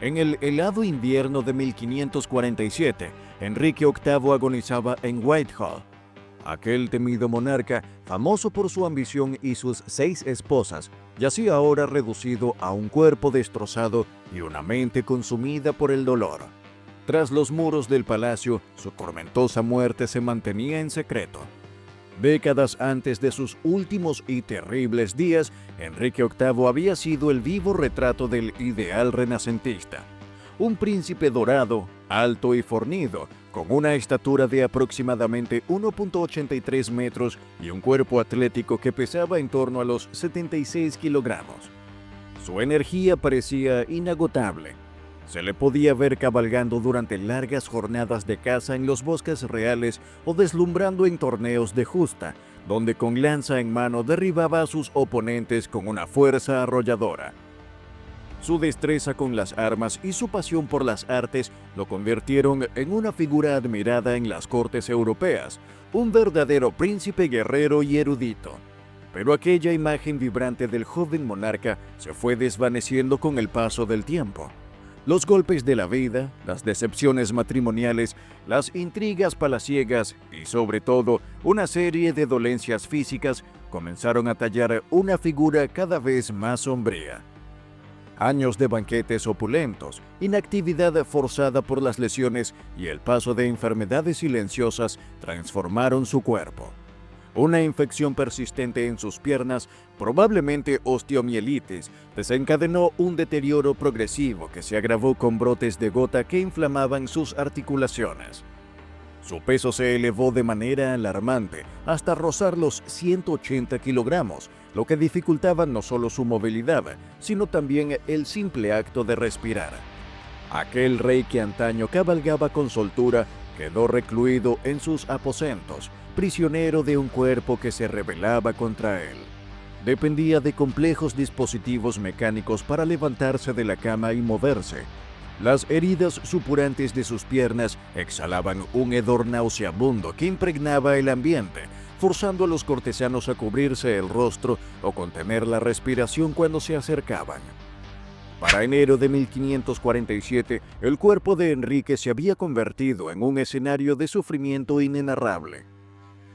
En el helado invierno de 1547, Enrique VIII agonizaba en Whitehall. Aquel temido monarca, famoso por su ambición y sus 6 esposas, yacía ahora reducido a un cuerpo destrozado y una mente consumida por el dolor. Tras los muros del palacio, su tormentosa muerte se mantenía en secreto. Décadas antes de sus últimos y terribles días, Enrique VIII había sido el vivo retrato del ideal renacentista. Un príncipe dorado, alto y fornido, con una estatura de aproximadamente 1.83 metros y un cuerpo atlético que pesaba en torno a los 76 kilogramos. Su energía parecía inagotable. Se le podía ver cabalgando durante largas jornadas de caza en los bosques reales o deslumbrando en torneos de justa, donde con lanza en mano derribaba a sus oponentes con una fuerza arrolladora. Su destreza con las armas y su pasión por las artes lo convirtieron en una figura admirada en las cortes europeas, un verdadero príncipe guerrero y erudito. Pero aquella imagen vibrante del joven monarca se fue desvaneciendo con el paso del tiempo. Los golpes de la vida, las decepciones matrimoniales, las intrigas palaciegas y, sobre todo, una serie de dolencias físicas comenzaron a tallar una figura cada vez más sombría. Años de banquetes opulentos, inactividad forzada por las lesiones y el paso de enfermedades silenciosas transformaron su cuerpo. Una infección persistente en sus piernas, probablemente osteomielitis, desencadenó un deterioro progresivo que se agravó con brotes de gota que inflamaban sus articulaciones. Su peso se elevó de manera alarmante hasta rozar los 180 kilogramos, lo que dificultaba no solo su movilidad, sino también el simple acto de respirar. Aquel rey que antaño cabalgaba con soltura quedó recluido en sus aposentos, prisionero de un cuerpo que se rebelaba contra él. Dependía de complejos dispositivos mecánicos para levantarse de la cama y moverse. Las heridas supurantes de sus piernas exhalaban un hedor nauseabundo que impregnaba el ambiente, forzando a los cortesanos a cubrirse el rostro o contener la respiración cuando se acercaban. Para enero de 1547, el cuerpo de Enrique se había convertido en un escenario de sufrimiento inenarrable.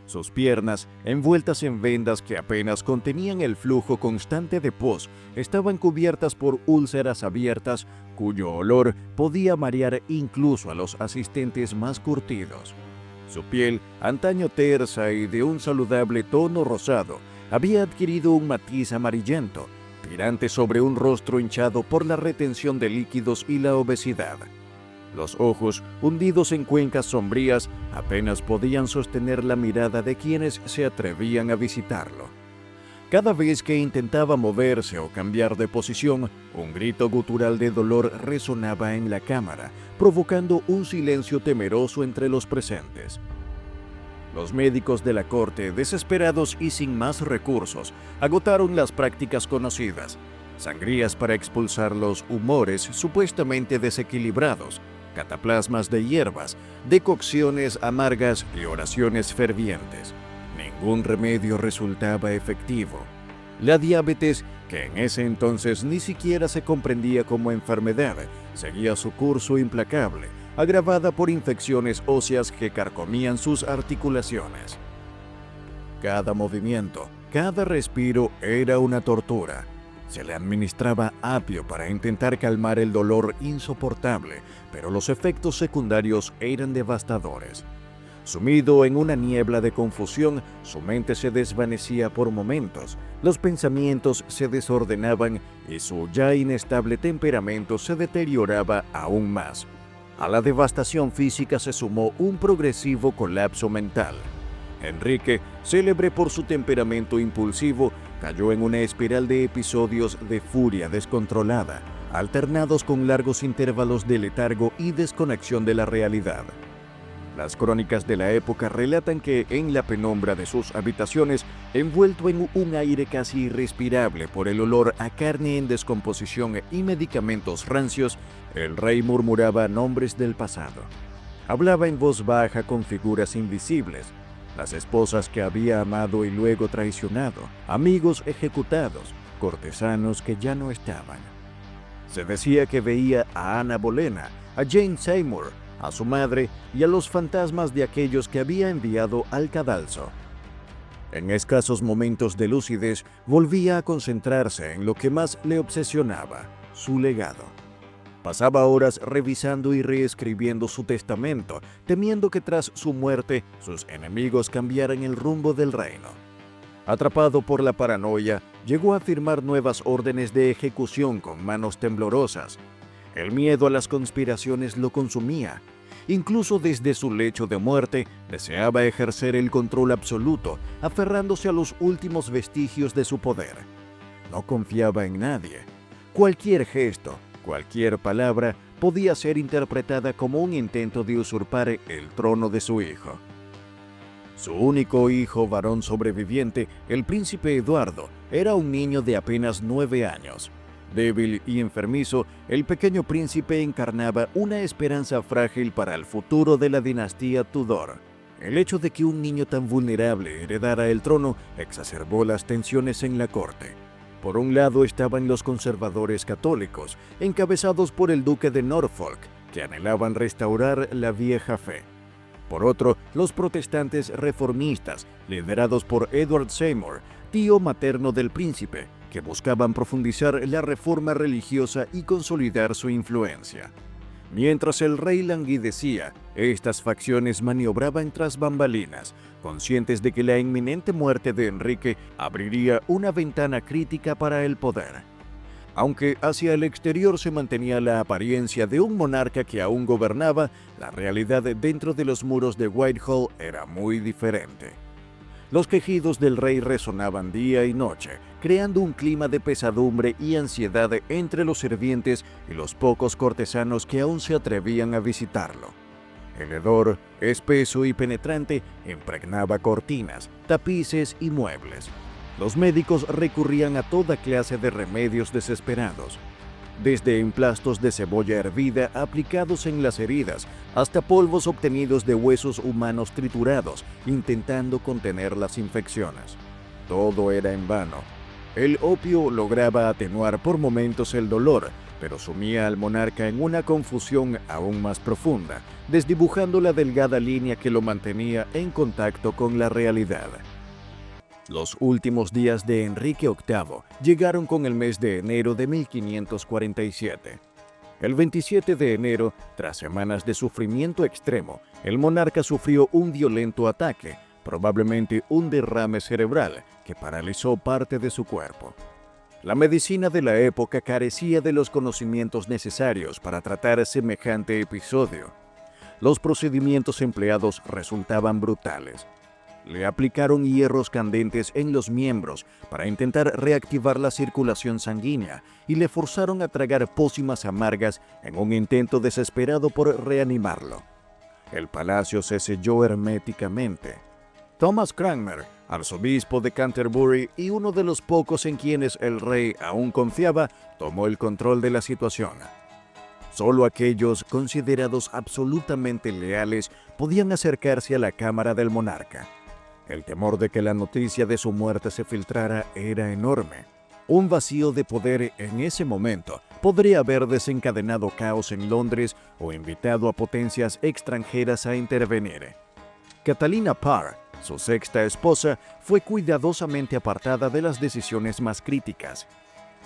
Sus piernas, envueltas en vendas que apenas contenían el flujo constante de pus, estaban cubiertas por úlceras abiertas cuyo olor podía marear incluso a los asistentes más curtidos. Su piel, antaño tersa y de un saludable tono rosado, había adquirido un matiz amarillento, tirante sobre un rostro hinchado por la retención de líquidos y la obesidad. Los ojos, hundidos en cuencas sombrías, apenas podían sostener la mirada de quienes se atrevían a visitarlo. Cada vez que intentaba moverse o cambiar de posición, un grito gutural de dolor resonaba en la cámara, provocando un silencio temeroso entre los presentes. Los médicos de la corte, desesperados y sin más recursos, agotaron las prácticas conocidas: sangrías para expulsar los humores supuestamente desequilibrados, cataplasmas de hierbas, decocciones amargas y oraciones fervientes. Ningún remedio resultaba efectivo. La diabetes, que en ese entonces ni siquiera se comprendía como enfermedad, seguía su curso implacable, agravada por infecciones óseas que carcomían sus articulaciones. Cada movimiento, cada respiro era una tortura. Se le administraba apio para intentar calmar el dolor insoportable, pero los efectos secundarios eran devastadores. Sumido en una niebla de confusión, su mente se desvanecía por momentos, los pensamientos se desordenaban y su ya inestable temperamento se deterioraba aún más. A la devastación física se sumó un progresivo colapso mental. Enrique, célebre por su temperamento impulsivo, cayó en una espiral de episodios de furia descontrolada, alternados con largos intervalos de letargo y desconexión de la realidad. Las crónicas de la época relatan que en la penumbra de sus habitaciones, envuelto en un aire casi irrespirable por el olor a carne en descomposición y medicamentos rancios, el rey murmuraba nombres del pasado. Hablaba en voz baja con figuras invisibles, las esposas que había amado y luego traicionado, amigos ejecutados, cortesanos que ya no estaban. Se decía que veía a Ana Bolena, a Jane Seymour, a su madre y a los fantasmas de aquellos que había enviado al cadalso. En escasos momentos de lucidez, volvía a concentrarse en lo que más le obsesionaba, su legado. Pasaba horas revisando y reescribiendo su testamento, temiendo que tras su muerte sus enemigos cambiaran el rumbo del reino. Atrapado por la paranoia, llegó a firmar nuevas órdenes de ejecución con manos temblorosas. El miedo a las conspiraciones lo consumía. Incluso desde su lecho de muerte, deseaba ejercer el control absoluto, aferrándose a los últimos vestigios de su poder. No confiaba en nadie. Cualquier gesto, cualquier palabra podía ser interpretada como un intento de usurpar el trono de su hijo. Su único hijo varón sobreviviente, el príncipe Eduardo, era un niño de apenas 9 años. Débil y enfermizo, el pequeño príncipe encarnaba una esperanza frágil para el futuro de la dinastía Tudor. El hecho de que un niño tan vulnerable heredara el trono exacerbó las tensiones en la corte. Por un lado estaban los conservadores católicos, encabezados por el duque de Norfolk, que anhelaban restaurar la vieja fe. Por otro, los protestantes reformistas, liderados por Edward Seymour, tío materno del príncipe, que buscaban profundizar la reforma religiosa y consolidar su influencia. Mientras el rey languidecía, estas facciones maniobraban tras bambalinas, conscientes de que la inminente muerte de Enrique abriría una ventana crítica para el poder. Aunque hacia el exterior se mantenía la apariencia de un monarca que aún gobernaba, la realidad dentro de los muros de Whitehall era muy diferente. Los quejidos del rey resonaban día y noche, creando un clima de pesadumbre y ansiedad entre los sirvientes y los pocos cortesanos que aún se atrevían a visitarlo. El hedor, espeso y penetrante, impregnaba cortinas, tapices y muebles. Los médicos recurrían a toda clase de remedios desesperados, desde emplastos de cebolla hervida aplicados en las heridas hasta polvos obtenidos de huesos humanos triturados, intentando contener las infecciones. Todo era en vano. El opio lograba atenuar por momentos el dolor, pero sumía al monarca en una confusión aún más profunda, desdibujando la delgada línea que lo mantenía en contacto con la realidad. Los últimos días de Enrique VIII llegaron con el mes de enero de 1547. El 27 de enero, tras semanas de sufrimiento extremo, el monarca sufrió un violento ataque, probablemente un derrame cerebral, que paralizó parte de su cuerpo. La medicina de la época carecía de los conocimientos necesarios para tratar semejante episodio. Los procedimientos empleados resultaban brutales. Le aplicaron hierros candentes en los miembros para intentar reactivar la circulación sanguínea y le forzaron a tragar pócimas amargas en un intento desesperado por reanimarlo. El palacio se selló herméticamente. Thomas Cranmer, arzobispo de Canterbury y uno de los pocos en quienes el rey aún confiaba, tomó el control de la situación. Solo aquellos considerados absolutamente leales podían acercarse a la cámara del monarca. El temor de que la noticia de su muerte se filtrara era enorme. Un vacío de poder en ese momento podría haber desencadenado caos en Londres o invitado a potencias extranjeras a intervenir. Catalina Parr, su sexta esposa, fue cuidadosamente apartada de las decisiones más críticas.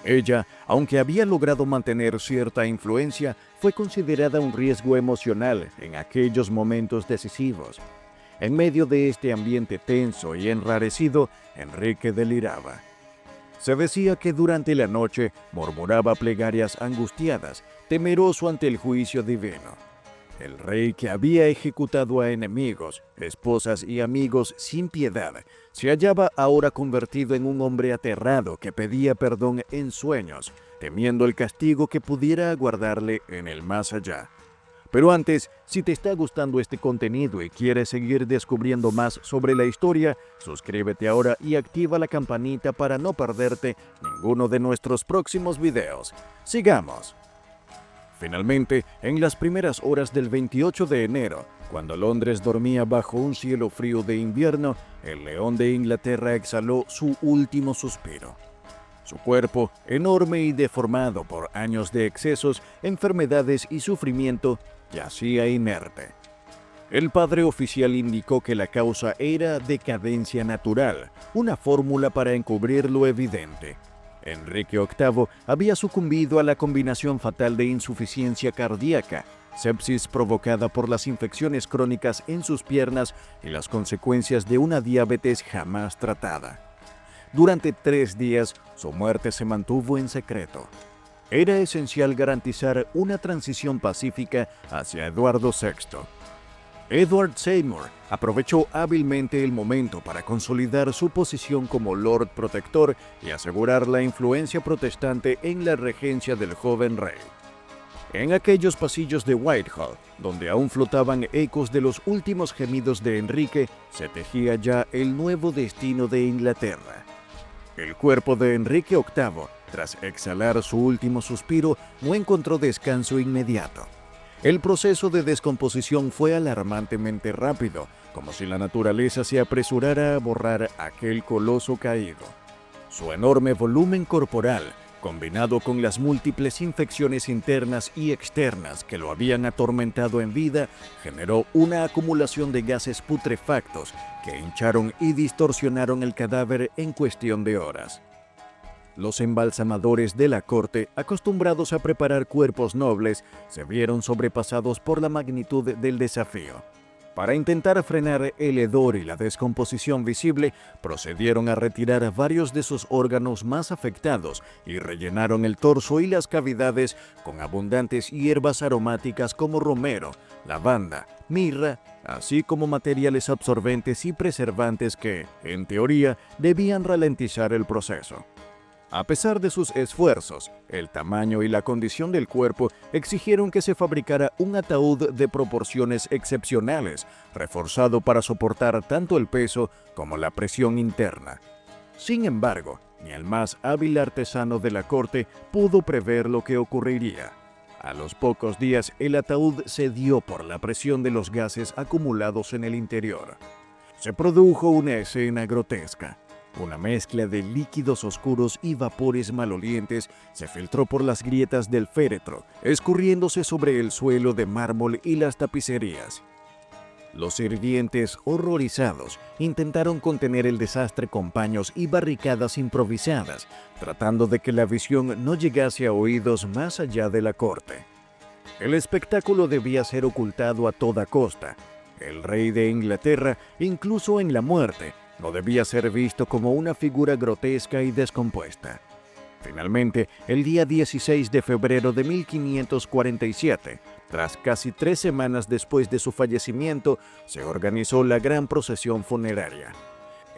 Ella, aunque había logrado mantener cierta influencia, fue considerada un riesgo emocional en aquellos momentos decisivos. En medio de este ambiente tenso y enrarecido, Enrique deliraba. Se decía que durante la noche murmuraba plegarias angustiadas, temeroso ante el juicio divino. El rey, que había ejecutado a enemigos, esposas y amigos sin piedad, se hallaba ahora convertido en un hombre aterrado que pedía perdón en sueños, temiendo el castigo que pudiera aguardarle en el más allá. Pero antes, si te está gustando este contenido y quieres seguir descubriendo más sobre la historia, suscríbete ahora y activa la campanita para no perderte ninguno de nuestros próximos videos. ¡Sigamos! Finalmente, en las primeras horas del 28 de enero, cuando Londres dormía bajo un cielo frío de invierno, el león de Inglaterra exhaló su último suspiro. Su cuerpo, enorme y deformado por años de excesos, enfermedades y sufrimiento, yacía inerte. El padre oficial indicó que la causa era decadencia natural, una fórmula para encubrir lo evidente. Enrique VIII había sucumbido a la combinación fatal de insuficiencia cardíaca, sepsis provocada por las infecciones crónicas en sus piernas y las consecuencias de una diabetes jamás tratada. Durante 3 días, su muerte se mantuvo en secreto. Era esencial garantizar una transición pacífica hacia Eduardo VI. Edward Seymour aprovechó hábilmente el momento para consolidar su posición como Lord Protector y asegurar la influencia protestante en la regencia del joven rey. En aquellos pasillos de Whitehall, donde aún flotaban ecos de los últimos gemidos de Enrique, se tejía ya el nuevo destino de Inglaterra. El cuerpo de Enrique VIII, tras exhalar su último suspiro, no encontró descanso inmediato. El proceso de descomposición fue alarmantemente rápido, como si la naturaleza se apresurara a borrar aquel coloso caído. Su enorme volumen corporal, combinado con las múltiples infecciones internas y externas que lo habían atormentado en vida, generó una acumulación de gases putrefactos que hincharon y distorsionaron el cadáver en cuestión de horas. Los embalsamadores de la corte, acostumbrados a preparar cuerpos nobles, se vieron sobrepasados por la magnitud del desafío. Para intentar frenar el hedor y la descomposición visible, procedieron a retirar varios de sus órganos más afectados y rellenaron el torso y las cavidades con abundantes hierbas aromáticas como romero, lavanda, mirra, así como materiales absorbentes y preservantes que, en teoría, debían ralentizar el proceso. A pesar de sus esfuerzos, el tamaño y la condición del cuerpo exigieron que se fabricara un ataúd de proporciones excepcionales, reforzado para soportar tanto el peso como la presión interna. Sin embargo, ni el más hábil artesano de la corte pudo prever lo que ocurriría. A los pocos días, el ataúd cedió por la presión de los gases acumulados en el interior. Se produjo una escena grotesca. Una mezcla de líquidos oscuros y vapores malolientes se filtró por las grietas del féretro, escurriéndose sobre el suelo de mármol y las tapicerías. Los sirvientes, horrorizados, intentaron contener el desastre con paños y barricadas improvisadas, tratando de que la visión no llegase a oídos más allá de la corte. El espectáculo debía ser ocultado a toda costa. El rey de Inglaterra, incluso en la muerte, no debía ser visto como una figura grotesca y descompuesta. Finalmente, el día 16 de febrero de 1547, tras casi 3 semanas después de su fallecimiento, se organizó la gran procesión funeraria.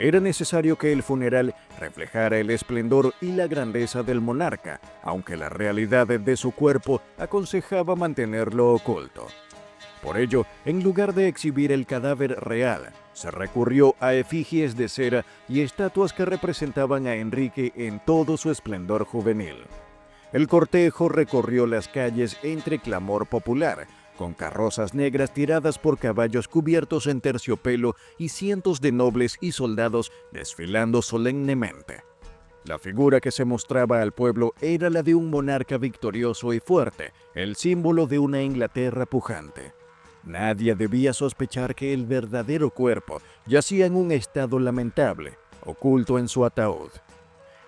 Era necesario que el funeral reflejara el esplendor y la grandeza del monarca, aunque la realidad de su cuerpo aconsejaba mantenerlo oculto. Por ello, en lugar de exhibir el cadáver real, se recurrió a efigies de cera y estatuas que representaban a Enrique en todo su esplendor juvenil. El cortejo recorrió las calles entre clamor popular, con carrozas negras tiradas por caballos cubiertos en terciopelo y cientos de nobles y soldados desfilando solemnemente. La figura que se mostraba al pueblo era la de un monarca victorioso y fuerte, el símbolo de una Inglaterra pujante. Nadie debía sospechar que el verdadero cuerpo yacía en un estado lamentable, oculto en su ataúd.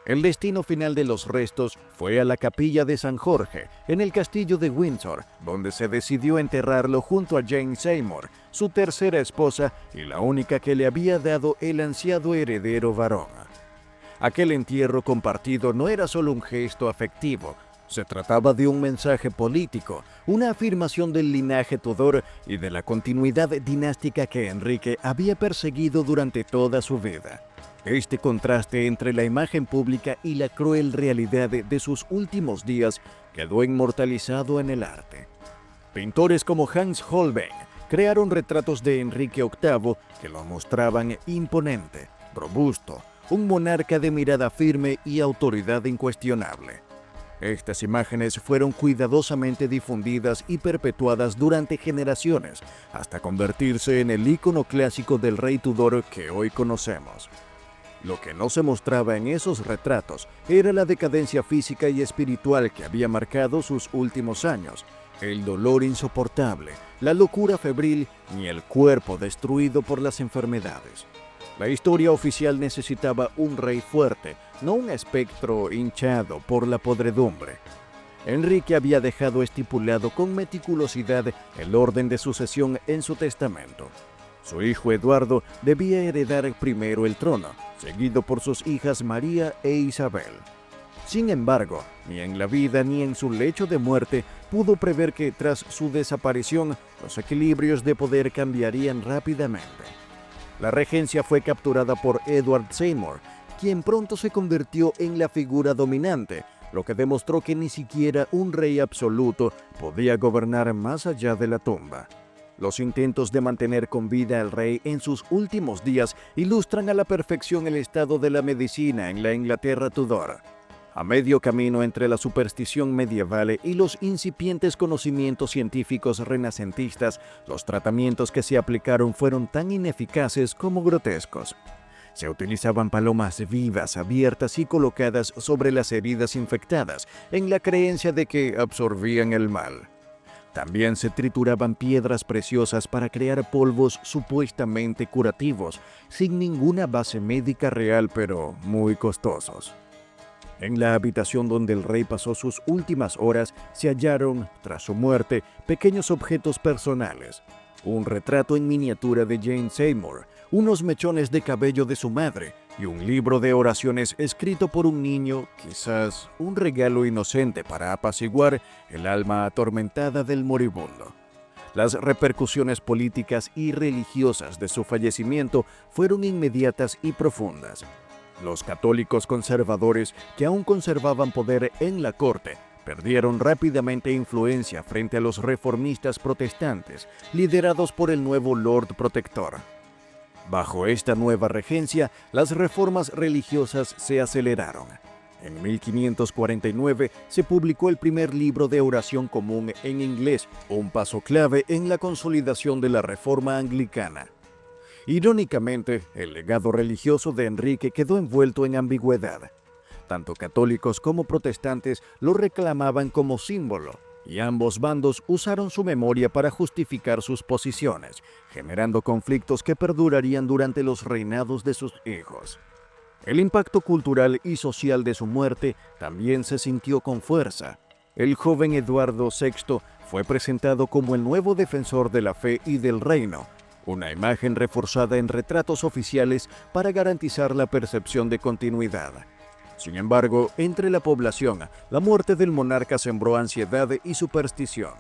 El destino final de los restos fue a la capilla de San Jorge, en el castillo de Windsor, donde se decidió enterrarlo junto a Jane Seymour, su tercera esposa y la única que le había dado el ansiado heredero varón. Aquel entierro compartido no era solo un gesto afectivo. Se trataba de un mensaje político, una afirmación del linaje Tudor y de la continuidad dinástica que Enrique había perseguido durante toda su vida. Este contraste entre la imagen pública y la cruel realidad de sus últimos días quedó inmortalizado en el arte. Pintores como Hans Holbein crearon retratos de Enrique VIII que lo mostraban imponente, robusto, un monarca de mirada firme y autoridad incuestionable. Estas imágenes fueron cuidadosamente difundidas y perpetuadas durante generaciones, hasta convertirse en el ícono clásico del rey Tudor que hoy conocemos. Lo que no se mostraba en esos retratos era la decadencia física y espiritual que había marcado sus últimos años, el dolor insoportable, la locura febril ni el cuerpo destruido por las enfermedades. La historia oficial necesitaba un rey fuerte, no un espectro hinchado por la podredumbre. Enrique había dejado estipulado con meticulosidad el orden de sucesión en su testamento. Su hijo Eduardo debía heredar primero el trono, seguido por sus hijas María e Isabel. Sin embargo, ni en la vida ni en su lecho de muerte pudo prever que tras su desaparición los equilibrios de poder cambiarían rápidamente. La regencia fue capturada por Edward Seymour, quien pronto se convirtió en la figura dominante, lo que demostró que ni siquiera un rey absoluto podía gobernar más allá de la tumba. Los intentos de mantener con vida al rey en sus últimos días ilustran a la perfección el estado de la medicina en la Inglaterra Tudor. A medio camino entre la superstición medieval y los incipientes conocimientos científicos renacentistas, los tratamientos que se aplicaron fueron tan ineficaces como grotescos. Se utilizaban palomas vivas abiertas y colocadas sobre las heridas infectadas, en la creencia de que absorbían el mal. También se trituraban piedras preciosas para crear polvos supuestamente curativos, sin ninguna base médica real, pero muy costosos. En la habitación donde el rey pasó sus últimas horas se hallaron, tras su muerte, pequeños objetos personales. Un retrato en miniatura de Jane Seymour, unos mechones de cabello de su madre y un libro de oraciones escrito por un niño, quizás un regalo inocente para apaciguar el alma atormentada del moribundo. Las repercusiones políticas y religiosas de su fallecimiento fueron inmediatas y profundas. Los católicos conservadores, que aún conservaban poder en la corte, perdieron rápidamente influencia frente a los reformistas protestantes, liderados por el nuevo Lord Protector. Bajo esta nueva regencia, las reformas religiosas se aceleraron. En 1549 se publicó el primer libro de oración común en inglés, un paso clave en la consolidación de la reforma anglicana. Irónicamente, el legado religioso de Enrique quedó envuelto en ambigüedad. Tanto católicos como protestantes lo reclamaban como símbolo, y ambos bandos usaron su memoria para justificar sus posiciones, generando conflictos que perdurarían durante los reinados de sus hijos. El impacto cultural y social de su muerte también se sintió con fuerza. El joven Eduardo VI fue presentado como el nuevo defensor de la fe y del reino, una imagen reforzada en retratos oficiales para garantizar la percepción de continuidad. Sin embargo, entre la población, la muerte del monarca sembró ansiedad y superstición.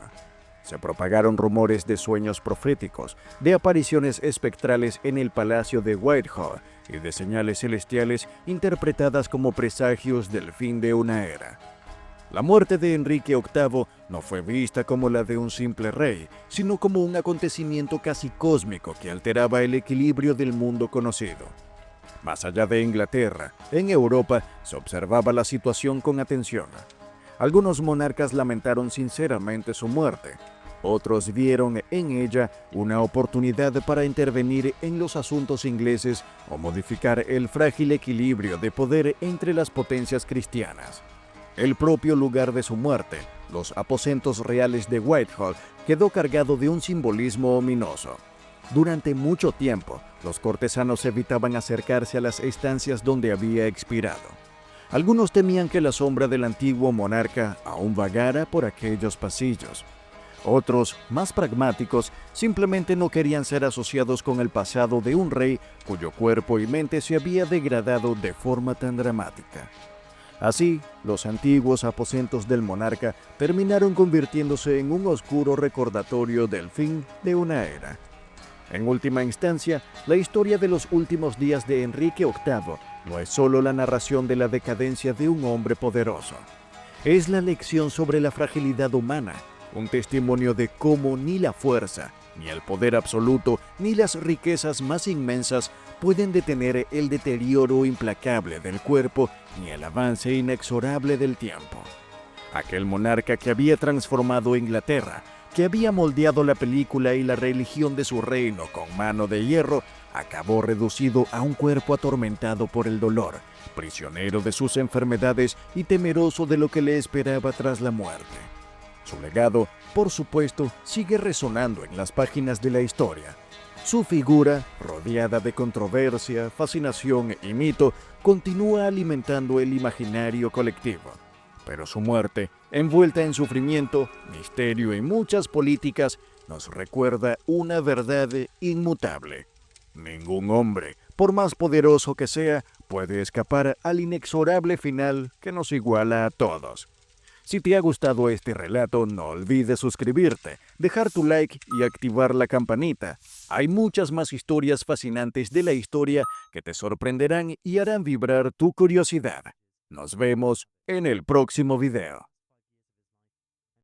Se propagaron rumores de sueños proféticos, de apariciones espectrales en el palacio de Whitehall y de señales celestiales interpretadas como presagios del fin de una era. La muerte de Enrique VIII no fue vista como la de un simple rey, sino como un acontecimiento casi cósmico que alteraba el equilibrio del mundo conocido. Más allá de Inglaterra, en Europa se observaba la situación con atención. Algunos monarcas lamentaron sinceramente su muerte. Otros vieron en ella una oportunidad para intervenir en los asuntos ingleses o modificar el frágil equilibrio de poder entre las potencias cristianas. El propio lugar de su muerte, los aposentos reales de Whitehall, quedó cargado de un simbolismo ominoso. Durante mucho tiempo, los cortesanos evitaban acercarse a las estancias donde había expirado. Algunos temían que la sombra del antiguo monarca aún vagara por aquellos pasillos. Otros, más pragmáticos, simplemente no querían ser asociados con el pasado de un rey cuyo cuerpo y mente se había degradado de forma tan dramática. Así, los antiguos aposentos del monarca terminaron convirtiéndose en un oscuro recordatorio del fin de una era. En última instancia, la historia de los últimos días de Enrique VIII no es solo la narración de la decadencia de un hombre poderoso. Es la lección sobre la fragilidad humana, un testimonio de cómo ni la fuerza, ni el poder absoluto, ni las riquezas más inmensas pueden detener el deterioro implacable del cuerpo ni el avance inexorable del tiempo. Aquel monarca que había transformado Inglaterra, que había moldeado la película y la religión de su reino con mano de hierro, acabó reducido a un cuerpo atormentado por el dolor, prisionero de sus enfermedades y temeroso de lo que le esperaba tras la muerte. Su legado, por supuesto, sigue resonando en las páginas de la historia. Su figura, rodeada de controversia, fascinación y mito, continúa alimentando el imaginario colectivo. Pero su muerte, envuelta en sufrimiento, misterio y muchas políticas, nos recuerda una verdad inmutable. Ningún hombre, por más poderoso que sea, puede escapar al inexorable final que nos iguala a todos. Si te ha gustado este relato, no olvides suscribirte, dejar tu like y activar la campanita. Hay muchas más historias fascinantes de la historia que te sorprenderán y harán vibrar tu curiosidad. Nos vemos en el próximo video.